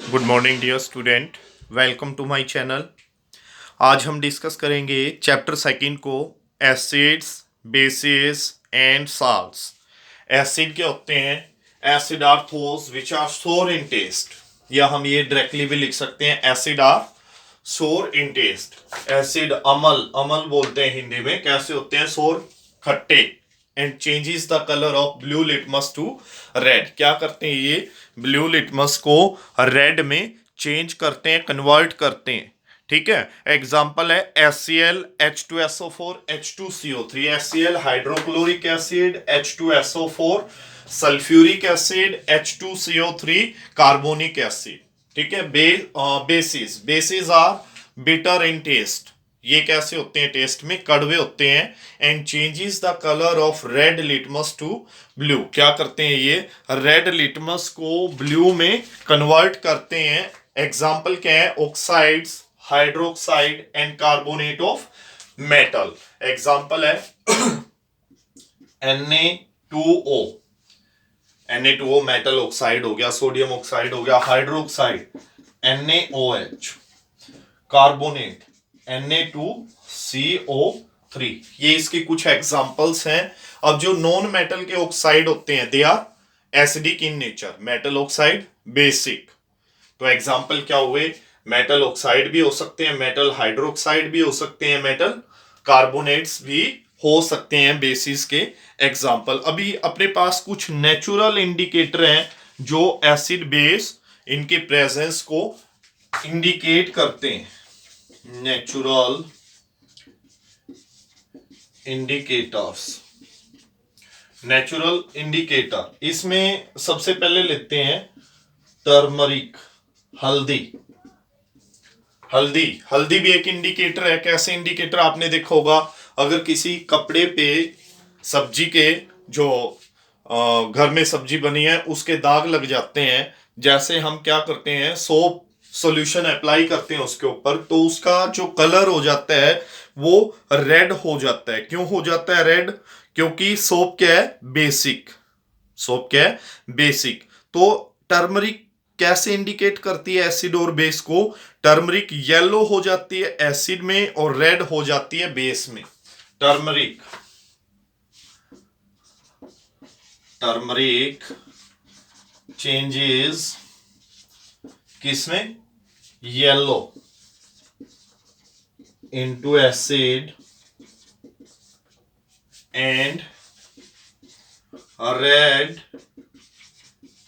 Good morning dear student. Welcome to my channel. आज हम discuss करेंगे चैप्टर सेकंड को, acids, bases and salts. Acid क्या होते हैं? Acid are those which are sour in test, या हम ये डायरेक्टली भी लिख सकते हैं acid are sour in test. Acid अमल, अमल बोलते हैं हिंदी में। कैसे होते हैं? सोर, खट्टे। And changes the colour of blue litmus to red. क्या करते हैं ये? ब्लू लिटमस को रेड में चेंज करते हैं, कन्वर्ट करते हैं। ठीक है। एग्जाम्पल है HCl H2SO4 H2CO3। HCl hydrochloric acid, H2SO4 sulphuric acid, H2CO3 carbonic acid. ठीक है। Bases, bases are bitter in taste. ये कैसे होते हैं? टेस्ट में कड़वे होते हैं। And changes the colour of red litmus to blue. क्या करते हैं ये? रेड लिटमस को ब्लू में कन्वर्ट करते हैं। एग्जाम्पल क्या है? Oxides, hydroxide and carbonate of metal. Example है Na2O। Na2O मेटल ऑक्साइड हो गया, सोडियम ऑक्साइड हो गया, हाइड्रोक्साइड NaOH, कार्बोनेट Na2CO3। ये इसके कुछ एग्जांपल्स हैं। अब जो नॉन मेटल के ऑक्साइड होते हैं, they are acidic in nature. Metal oxide basic. तो एग्जांपल क्या हुए? मेटल ऑक्साइड भी हो सकते हैं, मेटल हाइड्रोक्साइड भी हो सकते हैं, मेटल कार्बोनेट्स भी हो सकते हैं बेसिस के एग्जांपल। अभी अपने पास कुछ नेचुरल इंडिकेटर हैं जो एसिड बेस इनके प्रेजेंस को इंडिकेट करते हैं। नेचुरल इंडिकेटर्स, नेचुरल इंडिकेटर, इसमें सबसे पहले लेते हैं टर्मरिक, हल्दी। हल्दी, हल्दी भी एक इंडिकेटर है। कैसे इंडिकेटर? आपने देखा होगा, अगर किसी कपड़े पे सब्जी के जो घर में सब्जी बनी है उसके दाग लग जाते हैं, जैसे हम क्या करते हैं, सोप सॉल्यूशन अप्लाई करते हैं उसके ऊपर, तो उसका जो कलर हो जाता है वो रेड हो जाता है। क्यों हो जाता है रेड? क्योंकि सोप क्या है? बेसिक। सोप क्या है? बेसिक। तो टर्मरिक कैसे इंडिकेट करती है एसिड और बेस को? टर्मरिक येलो हो जाती है एसिड में और रेड हो जाती है बेस में। टर्मरिक, टर्मरिक चेंजेस किसमें? Yellow into acid and red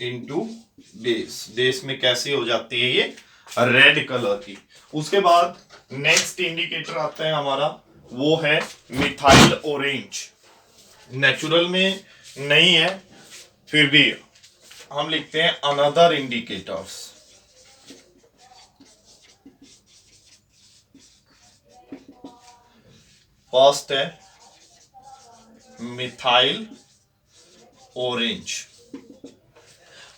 into base. Base में कैसी हो जाती है ये? रेड कलर की। उसके बाद नेक्स्ट इंडिकेटर आता है हमारा, वो है मिथाइल ऑरेंज। नेचुरल में नहीं है, फिर भी हम लिखते हैं अनदर इंडिकेटर्स। फर्स्ट है मिथाइल ऑरेंज।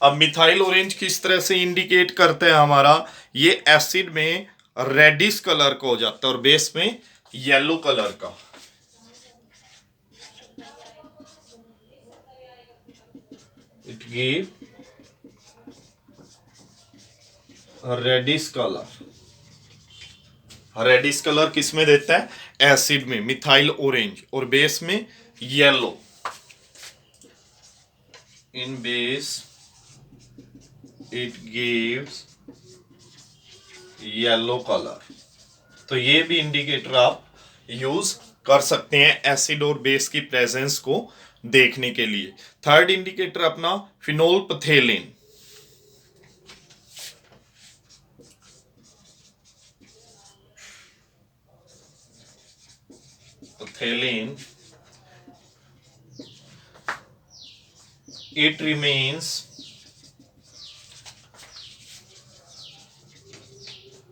अब मिथाइल ऑरेंज किस तरह से इंडिकेट करते हैं हमारा? ये एसिड में रेडिश कलर का हो जाता है और बेस में येलो कलर का। It give reddish colour. Reddish colour किस में देता है? एसिड में, मिथाइल ऑरेंज, और बेस में yellow. In base it gives yellow colour. तो ये भी इंडिकेटर आप यूज कर सकते हैं एसिड और बेस की प्रेजेंस को देखने के लिए। थर्ड इंडिकेटर अपना phenolphthalein. Phthalein, it remains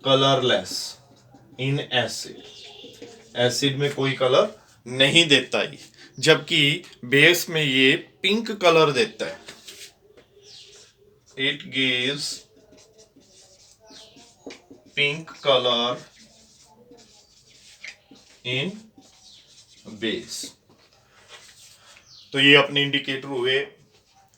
colorless in acid। Acid में कोई कलर नहीं देता ये, जबकि बेस में ये पिंक कलर देता है। It gives pink colour in base. तो ये अपने इंडिकेटर हुए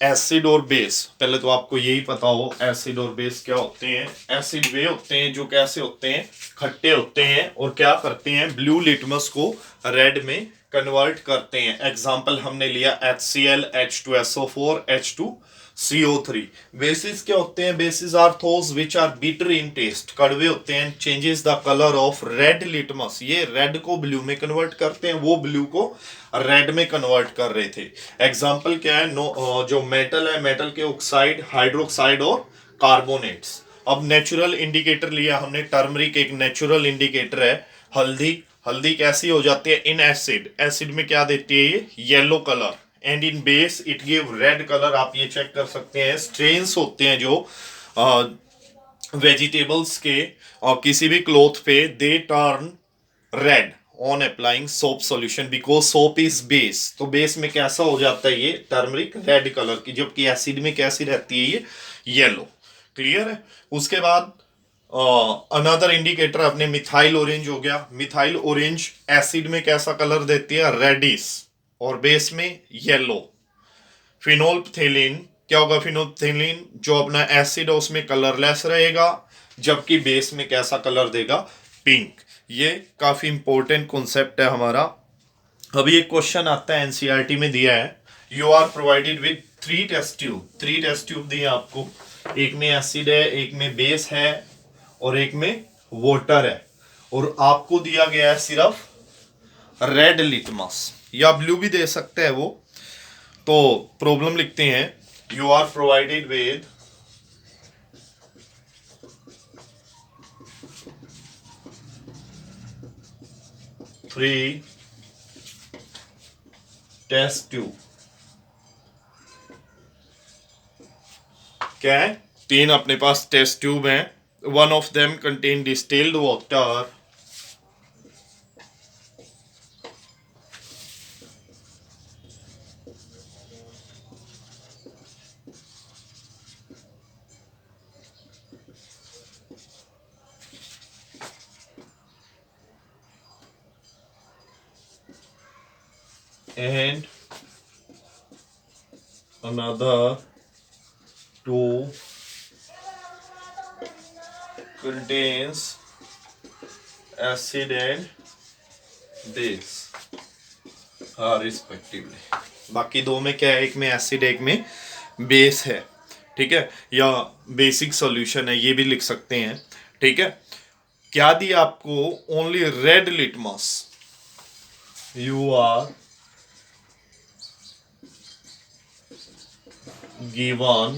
एसिड और बेस, पहले तो आपको यही पता हो एसिड और बेस क्या होते हैं। एसिड वे होते हैं जो कैसे होते हैं, खट्टे होते हैं और क्या करते हैं, ब्लू लिटमस को रेड में कन्वर्ट करते हैं। एग्जाम्पल हमने लिया HCl, H2SO4, H2CO3। बेसिस क्या होते हैं, bases are those which are bitter in taste, कड़वे होते हैं। Changes the colour of red litmus, ये रेड को ब्लू में कन्वर्ट करते हैं, वो ब्लू को रेड में कन्वर्ट कर रहे थे। एग्जाम्पल क्या है, जो मेटल है, मेटल के ऑक्साइड, हाइड्रोक्साइड और कार्बोनेट्स। अब नेचुरल इंडिकेटर लिया हमने, टर्मरिक एक नेचुरल इंडिकेटर है। हल्दी, हल्दी कैसी हो जाती है, इन एसिड, एसिड में क्या देती है ये, yellow colour. And in base it give red colour, आप ये चेक कर सकते हैं। स्ट्रेन्स होते हैं जो वेजिटेबल्स के और किसी भी क्लोथ पे, they turn red on applying soap solution because soap is base. तो बेस में कैसा हो जाता है ये, टर्मरिक रेड कलर की, जबकि एसिड में कैसी रहती है ये, येलो। क्लियर है। उसके बाद अनदर इंडिकेटर अपने मिथाइल ऑरेंज हो गया। मिथाइल ऑरेंज एसिड में कैसा कलर देती है, रेडिश, और बेस में येलो। फिनोल्फथेलिन क्या होगा, फिनोल्फथेलिन जो अपना एसिड है उसमें कलरलेस रहेगा, जबकि बेस में कैसा कलर देगा, पिंक। ये काफी इंपॉर्टेंट कॉन्सेप्ट है हमारा। अभी एक क्वेश्चन आता है एनसीईआरटी में दिया है, you are provided with 3 test tube, 3 test tube दिए आपको, एक में एसिड है, एक में बेस है और एक में वाटर है, और आपको दिया गया है सिर्फ रेड लिटमस, या ब्लू भी दे सकते हैं वो। तो प्रॉब्लम लिखते हैं, you are provided with 3 test tube. क्या है, 3 अपने पास टेस्ट ट्यूब हैं। One of them contain distilled water and another 2 contains acid and base respectively. बाकी 2 में क्या है, एक में एसिड एक में बेस है, ठीक है, या बेसिक सॉल्यूशन है, ये भी लिख सकते हैं। ठीक है, क्या दिया आपको, only red litmus, you are given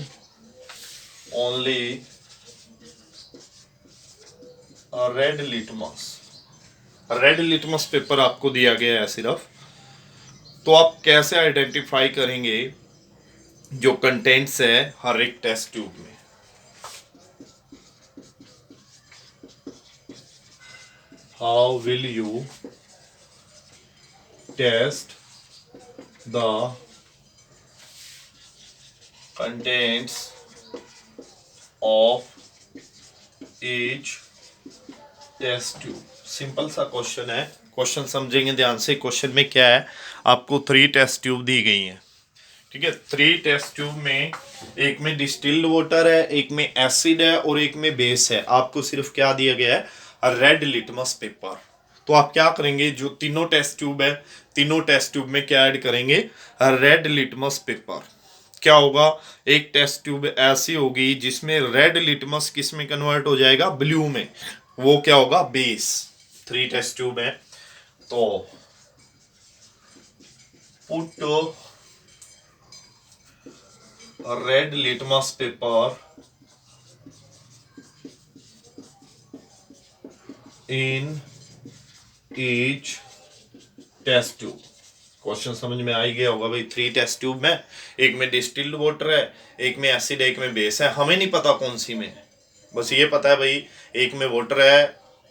only a red litmus, red litmus paper आपको दिया गया है सिर्फ। तो आप कैसे आइडेंटिफाई करेंगे जो कंटेंट्स है हर एक टेस्ट ट्यूब में। How will you test the contents of each test tube। Simple सा क्वेश्चन है, क्वेश्चन समझेंगे ध्यान से। क्वेश्चन में क्या है, आपको 3 टेस्ट ट्यूब दी गई हैं, ठीक है। 3 टेस्ट ट्यूब में एक में डिस्टिल्ड वाटर है, एक में एसिड है और एक में बेस है। आपको सिर्फ क्या दिया गया है, रेड लिटमस पेपर। तो आप क्या करेंगे, जो तीनों टेस्ट ट्यूब है, तीनों टेस्ट ट्यूब में क्या ऐड करेंगे, रेड लिटमस पेपर। क्या होगा, एक टेस्ट ट्यूब ऐसी होगी जिसमें रेड लिटमस किस में कन्वर्ट हो जाएगा, ब्लू में, वो क्या होगा, बेस। 3 टेस्ट ट्यूब है, तो put red litmus paper in each test tube. Question समझ में आ ही गया होगा भाई। 3 टेस्ट ट्यूब में, एक में डिस्टिल्ड वाटर है, एक में एसिड है, एक में बेस है। हमें नहीं पता कौन सी में है, बस ये पता है भाई एक में वाटर है,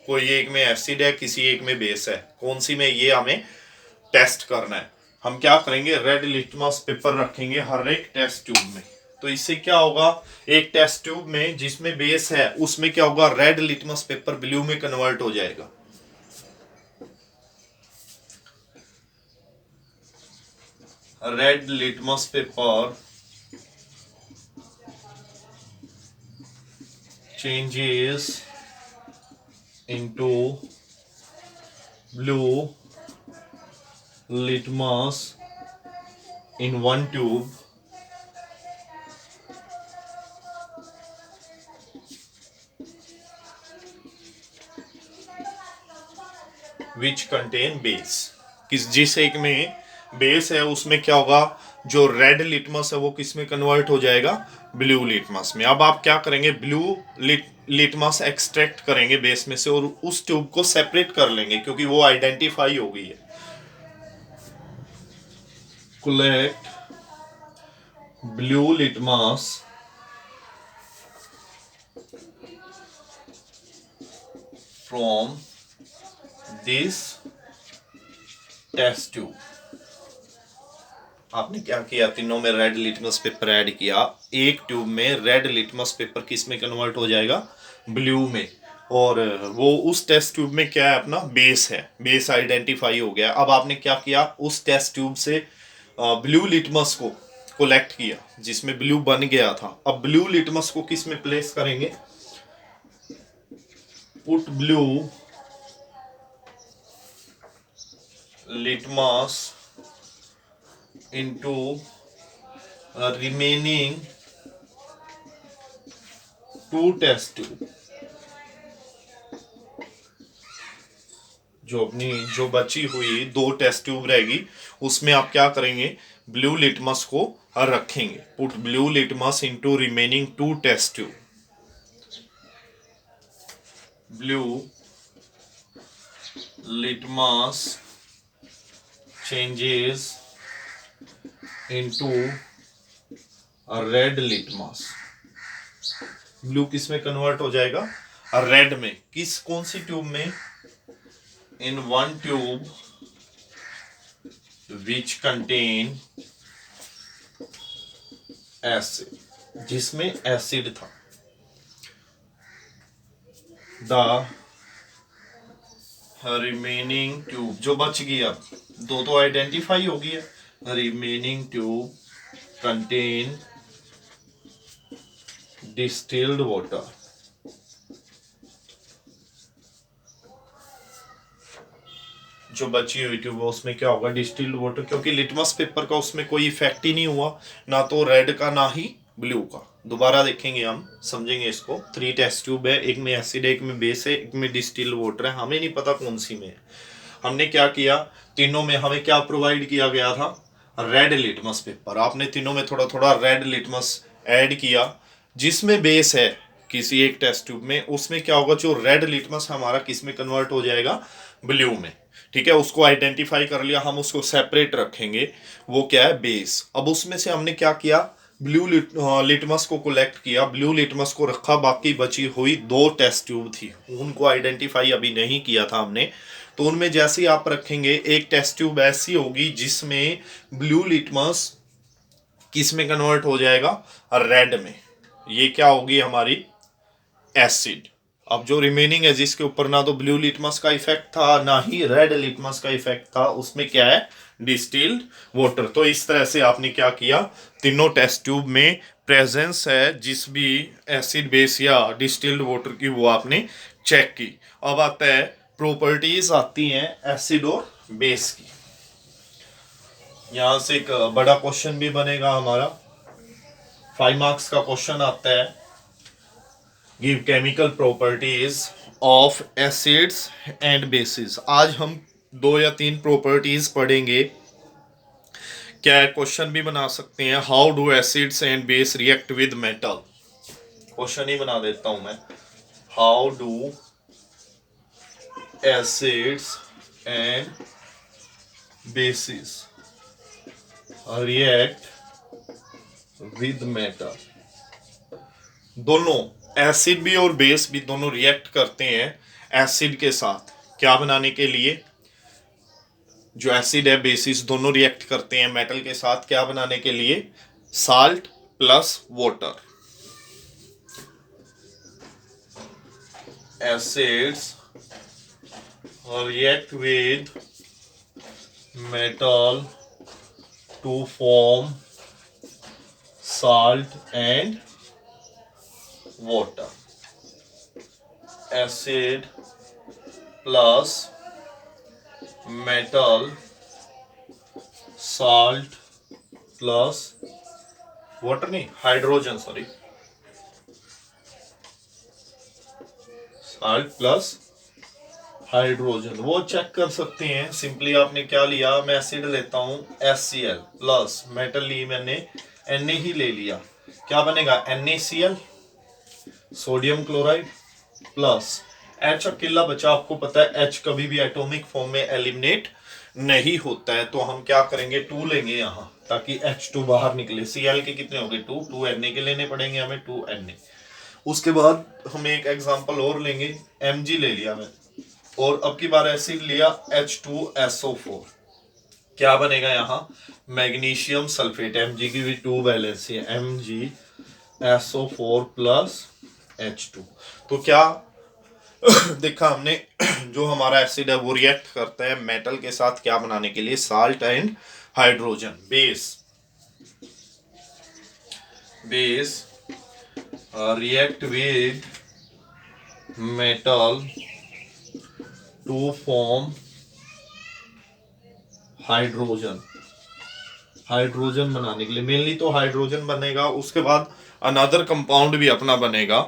कोई एक में एसिड है, किसी एक में बेस है, कौन सी में ये हमें टेस्ट करना है। हम क्या करेंगे, रेड लिटमस पेपर रखेंगे हर एक टेस्ट ट्यूब में। तो इससे क्या होगा, एक टेस्ट ट्यूब में जिसमें बेस है उसमें क्या होगा, रेड लिटमस पेपर ब्लू में कन्वर्ट हो जाएगा। Red litmus paper changes into blue litmus in one tube which contain base। जिस एक में बेस है उसमें क्या होगा, जो रेड लिटमस है वो किस में कन्वर्ट हो जाएगा, ब्लू लिटमस में। अब आप क्या करेंगे, ब्लू लिटमस एक्सट्रैक्ट करेंगे बेस में से और उस ट्यूब को सेपरेट कर लेंगे क्योंकि वो आइडेंटिफाई हो गई है। Collect blue litmus from this test tube. आपने क्या किया, तीनों में रेड लिटमस पेपर ऐड किया, एक ट्यूब में रेड लिटमस पेपर किस में कन्वर्ट हो जाएगा, ब्लू में। और वो उस टेस्ट ट्यूब में क्या है, अपना बेस है, बेस आइडेंटिफाई हो गया। अब आपने क्या किया, उस टेस्ट ट्यूब से ब्लू लिटमस को कलेक्ट किया जिसमें ब्लू बन गया था। अब ब्लू लिटमस को किस में प्लेस करेंगे, put blue litmus into remaining two test tube। जो बची हुई दो टेस्ट ट्यूब रहेगी उसमें आप क्या करेंगे, ब्लू लिटमस को रखेंगे। Put blue litmus into remaining two test tube. Blue litmus changes into a red litmus। Blue किस में कन्वर्ट हो जाएगा, रेड में। किस कौन सी ट्यूब में, in one tube which contain acid, जिसमें एसिड था। द रिमेनिंग ट्यूब, जो बच गई, अब दो तो आइडेंटिफाई हो गई है, remaining tube contain distilled water. जो बची हुई ट्यूब है उसमें क्या होगा, डिस्टिल्ड वाटर, क्योंकि लिटमस पेपर का उसमें कोई इफेक्ट ही नहीं हुआ, ना तो रेड का ना ही ब्लू का। दोबारा देखेंगे, हम समझेंगे इसको। 3 टेस्ट ट्यूब है, एक में एसिड है, एक में बेस है, एक में डिस्टिल्ड वाटर है। हमें नहीं पता कौन सी में है। हमने क्या किया, तीनों में हमें क्या प्रोवाइड किया गया था, रेड लिटमस पेपर। आपने तीनों में थोड़ा थोड़ा रेड लिटमस ऐड किया। जिसमें बेस है किसी एक टेस्ट ट्यूब में, उसमें क्या होगा, जो रेड लिटमस हमारा किस में कन्वर्ट हो जाएगा, ब्लू में। ठीक है, उसको आइडेंटिफाई कर लिया, हम उसको सेपरेट रखेंगे, वो क्या है, बेस। अब उसमें से हमने क्या किया, ब्लू लिटमस को कलेक्ट किया, ब्लू लिटमस को रखा, बाकी बची हुई दो टेस्ट ट्यूब थी उनको आइडेंटिफाई अभी नहीं किया था हमने। तो उनमें जैसे ही आप रखेंगे, एक टेस्ट ट्यूब ऐसी होगी जिसमें ब्लू लिटमस किस में कन्वर्ट हो जाएगा, रेड में। ये क्या होगी, हमारी एसिड। अब जो रिमेनिंग है जिसके ऊपर ना तो ब्लू लिटमस का इफेक्ट था ना ही रेड लिटमस का इफेक्ट था, उसमें क्या है, डिस्टिल्ड वाटर। तो इस तरह से आपने क्या किया, तीनों टेस्ट ट्यूब में प्रेजेंस है जिस भी एसिड, बेस या डिस्टिल्ड वाटर की, वो आपने चेक की। अब आता है प्रॉपर्टीज आती हैं एसिड और बेस की। यहां से एक बड़ा क्वेश्चन भी बनेगा हमारा, 5 मार्क्स का क्वेश्चन आता है। Give chemical properties of acids and basis. आज हम 2 या 3 प्रॉपर्टीज पढ़ेंगे। क्या क्वेश्चन भी बना सकते हैं, how do acids and base react with metal. Question ही बना देता हूं मैं, how do acids and bases react with metal. दोनों, एसिड भी और बेस भी, दोनों रिएक्ट करते हैं एसिड के साथ। क्या बनाने के लिए, जो एसिड है, बेसिस दोनों रिएक्ट करते हैं मेटल के साथ, क्या बनाने के लिए, salt plus water. Acids react with metal to form salt and water। Acid plus metal salt plus water नहीं hydrogen sorry salt plus hydrogen. वो चेक कर सकते हैं सिंपली आपने क्या लिया, मैं एसिड लेता हूं HCl प्लस मेटल ली मैंने Na ही ले लिया, क्या बनेगा NaCl sodium chloride plus H अकेला बचा। आपको पता है H कभी भी एटॉमिक फॉर्म में एलिमिनेट नहीं होता है, तो हम क्या करेंगे 2 लेंगे यहाँ ताकि H2 बाहर निकले। Cl के कितने हो गए 2 Na के लेने पड़ेंगे हमें 2 Na। उसके बाद हम एक एग्जांपल और लेंगे, Mg ले लिया मैं और अब की बार एसिड लिया H2SO4, क्या बनेगा यहाँ मैग्नीशियम सल्फेट। Mg की भी 2 वैलेंसी है MgSO4 प्लस H2। तो क्या देखा हमने जो हमारा एसिड है वो रिएक्ट करता है मेटल के साथ क्या बनाने के लिए, salt and hydrogen. Base react with metal to form hydrogen बनाने के लिए मेनली तो हाइड्रोजन बनेगा। उसके बाद अनदर कंपाउंड भी अपना बनेगा।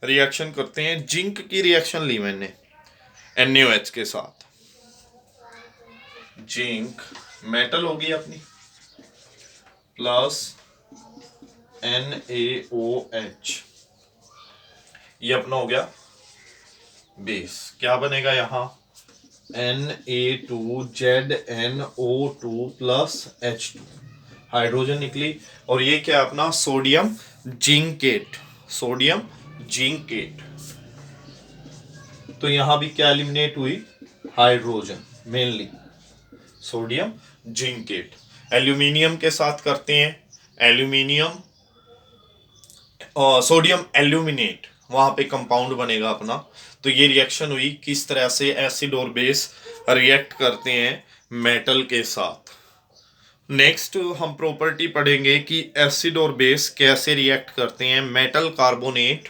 रिएक्शन करते हैं, जिंक की रिएक्शन ली मैंने NaOH के साथ, जिंक मेटल होगी अपनी प्लस NaOH, ये अपना हो गया बेस। क्या बनेगा यहाँ Na2ZNO2 प्लस H2, हाइड्रोजन निकली। और ये क्या अपना सोडियम जिंकेट, सोडियम जिंकेट। तो यहां भी क्या एलिमिनेट हुई hydrogen, mainly sodium zincate. Aluminium के साथ करते हैं, एल्यूमिनियम सोडियम एल्यूमिनेट, वहां पे कंपाउंड बनेगा अपना। तो ये रिएक्शन हुई, किस तरह से एसिड और बेस रिएक्ट करते हैं मेटल के साथ। नेक्स्ट हम प्रॉपर्टी पढ़ेंगे कि एसिड और बेस कैसे रिएक्ट करते हैं, मेटल कार्बोनेट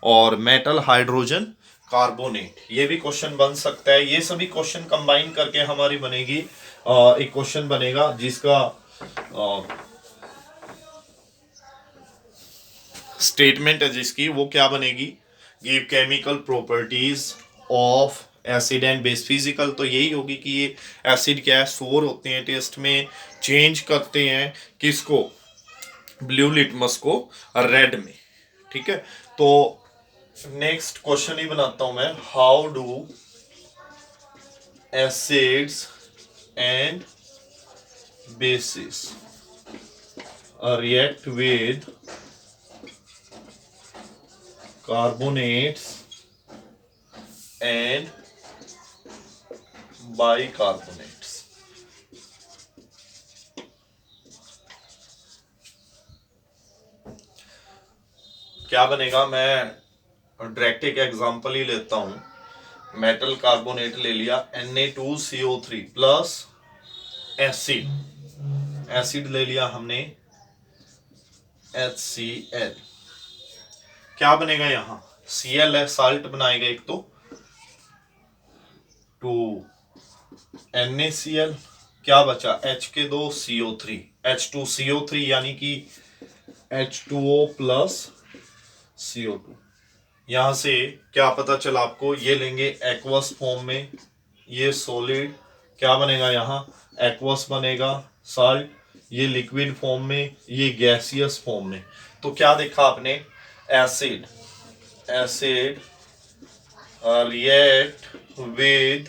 और मेटल हाइड्रोजन कार्बोनेट। ये भी क्वेश्चन बन सकता है। ये सभी क्वेश्चन कंबाइन करके हमारी बनेगी एक क्वेश्चन बनेगा जिसका स्टेटमेंट है जिसकी वो क्या बनेगी, give chemical properties of acid and base. Physical तो यही होगी कि ये एसिड क्या है, सोर होते हैं, टेस्ट में चेंज करते हैं किसको, ब्लू लिटमस को रेड में। ठीक है, तो नेक्स्ट क्वेश्चन ही बनाता हूं मैं, how do acids and bases react with carbonates and bicarbonates। क्या बनेगा, मैं डायरेक्ट एक एग्जांपल ही लेता हूं। मेटल कार्बोनेट ले लिया Na2CO3 प्लस एसिड ले लिया हमने HCl, क्या बनेगा यहां Cl है, साल्ट बनाएगा एक तो 2 NaCl, क्या बचा H के 2 CO3 H2CO3 यानी कि H2O प्लस CO2। यहां से क्या पता चला आपको, ये लेंगे एक्वस फॉर्म में, ये सॉलिड क्या बनेगा यहाँ एक्वस बनेगा साल्ट, ये लिक्विड फॉर्म में, ये गैसियस फॉर्म में। तो क्या देखा आपने, एसिड रिएक्ट विद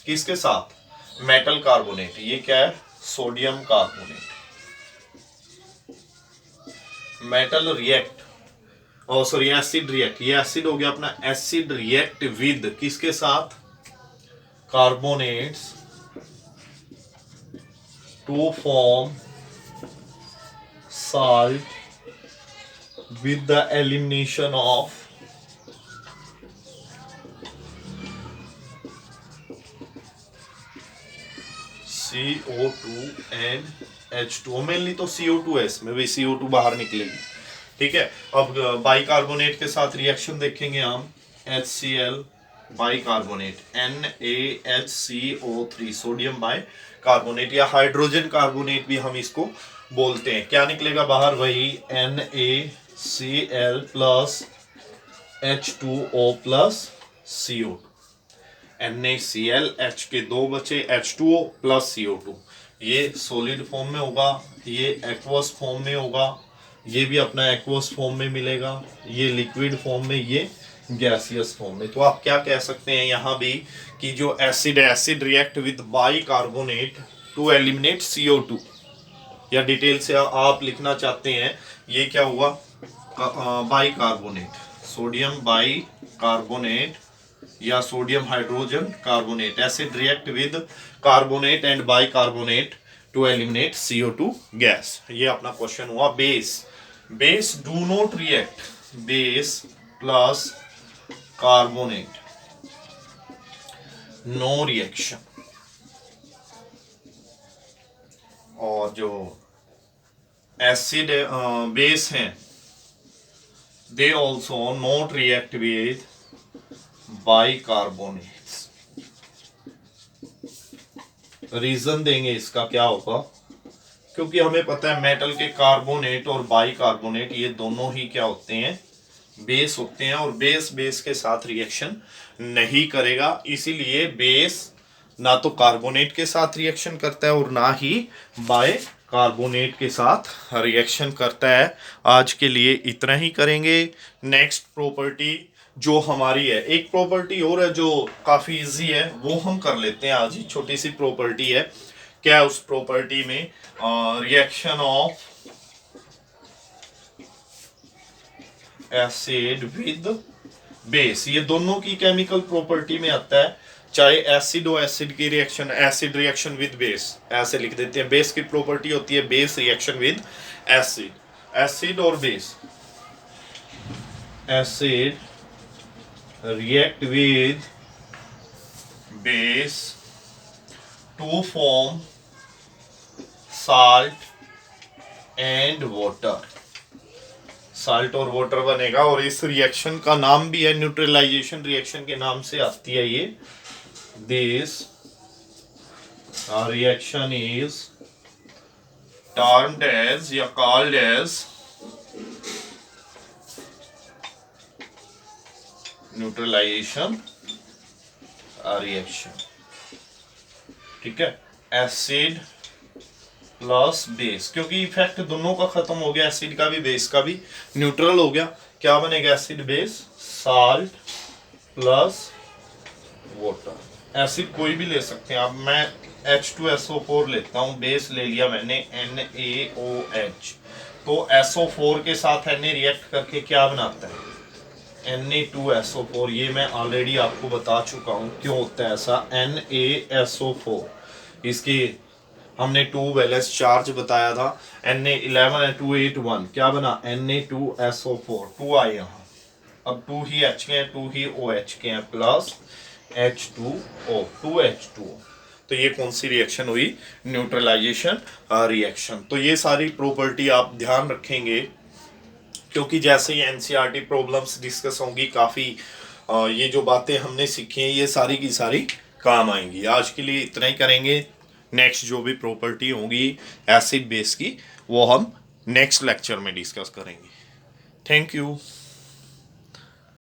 किसके साथ, मेटल कार्बोनेट, ये क्या है sodium carbonate. Metal react sorry acid react, ये एसिड हो गया अपना, एसिड रिएक्ट विद किसके साथ, carbonates to form salt with the elimination of CO2 and H2O। Mainly तो CO2 है इसमें, भी CO2 बाहर निकलेगी। ठीक है। अब बाइकार्बोनेट के साथ रिएक्शन देखेंगे हम, HCl bicarbonate, NaHCO3 sodium bicarbonate या हाइड्रोजन कार्बोनेट भी हम इसको बोलते हैं। क्या निकलेगा बाहर, वही NaCl plus H2O plus CO2। NaCl, H के दो बचे, H2O प्लस CO2। ये सॉलिड फॉर्म में होगा, ये एक्वस फॉर्म में होगा, ये भी अपना एक्वस फॉर्म में मिलेगा, ये लिक्विड फॉर्म में, ये गैसियस फॉर्म में। तो आप क्या कह सकते हैं यहाँ भी कि जो acid react with bicarbonate to eliminate CO2, या डिटेल से आप लिखना चाहते हैं, ये क्या हुआ, बाइकार्बोनेट, सोडियम बाइकार्बोनेट या sodium hydrogen carbonate, acid react with carbonate and bicarbonate to eliminate CO2 gas. ये अपना क्वेश्चन हुआ। Base do not react, base plus carbonate, no reaction. और जो एसिड बेस हैं, they also not react with bicarbonates. Reason देंगे इसका क्या होगा, क्योंकि हमें पता है मेटल के कार्बोनेट और बाइकार्बोनेट ये दोनों ही क्या होते हैं, बेस होते हैं, और बेस के साथ रिएक्शन नहीं करेगा। इसीलिए बेस ना तो कार्बोनेट के साथ रिएक्शन करता है और ना ही बाइकार्बोनेट के साथ रिएक्शन करता है। आज के लिए इतना ही करेंगे। नेक्स्ट प्रॉपर्टी जो हमारी है, एक प्रॉपर्टी और है जो काफी इजी है, वो हम कर लेते हैं आज ही। छोटी सी प्रॉपर्टी है। क्या है उस प्रॉपर्टी में, reaction of acid with base, ये दोनों की केमिकल प्रॉपर्टी में आता है। चाहे एसिड हो, एसिड की reaction, acid reaction with base, ऐसे लिख देते हैं। बेस की प्रॉपर्टी होती है base reaction with acid, acid और base, acid react with base to form salt and water, salt और वाटर बनेगा। और इस रिएक्शन का नाम भी है, न्यूट्रलाइजेशन रिएक्शन के नाम से आती है ये। This reaction is termed as या कॉल्ड एज न्यूट्रलाइजेशन रिएक्शन। ठीक है, एसिड प्लस बेस, क्योंकि इफेक्ट दोनों का खत्म हो गया, एसिड का भी बेस का भी, न्यूट्रल हो गया। क्या बनेगा, acid base, salt plus water. Acid कोई भी ले सकते हैं आप, मैं H2SO4 लेता हूं, बेस ले लिया मैंने NaOH। तो SO4 के साथ Na रिएक्ट करके क्या बनाता है, Na2SO4। ये मैं ऑलरेडी आपको बता चुका हूं क्यों होता है ऐसा, NaSO4। इसकी हमने 2 वैलेंस चार्ज बताया था, Na11N281 क्या बना, Na2SO4, 2 आए यहाँ, अब 2 ही H के हैं, 2 ही OH के हैं, प्लस H2O, 2H2O। तो ये कौन सी रिएक्शन हुई, न्यूट्रलाइजेशन रिएक्शन। तो ये सारी प्रॉपर्टी आप ध्यान रखेंगे, क्योंकि जैसे ही एनसीईआरटी प्रॉब्लम्स डिस्कस होंगी, काफ़ी ये जो बातें हमने सीखी हैं ये सारी की सारी काम आएंगी। आज के लिए इतना ही करेंगे। नेक्स्ट जो भी प्रॉपर्टी होगी एसिड बेस की, वो हम नेक्स्ट लेक्चर में डिस्कस करेंगे। Thank you.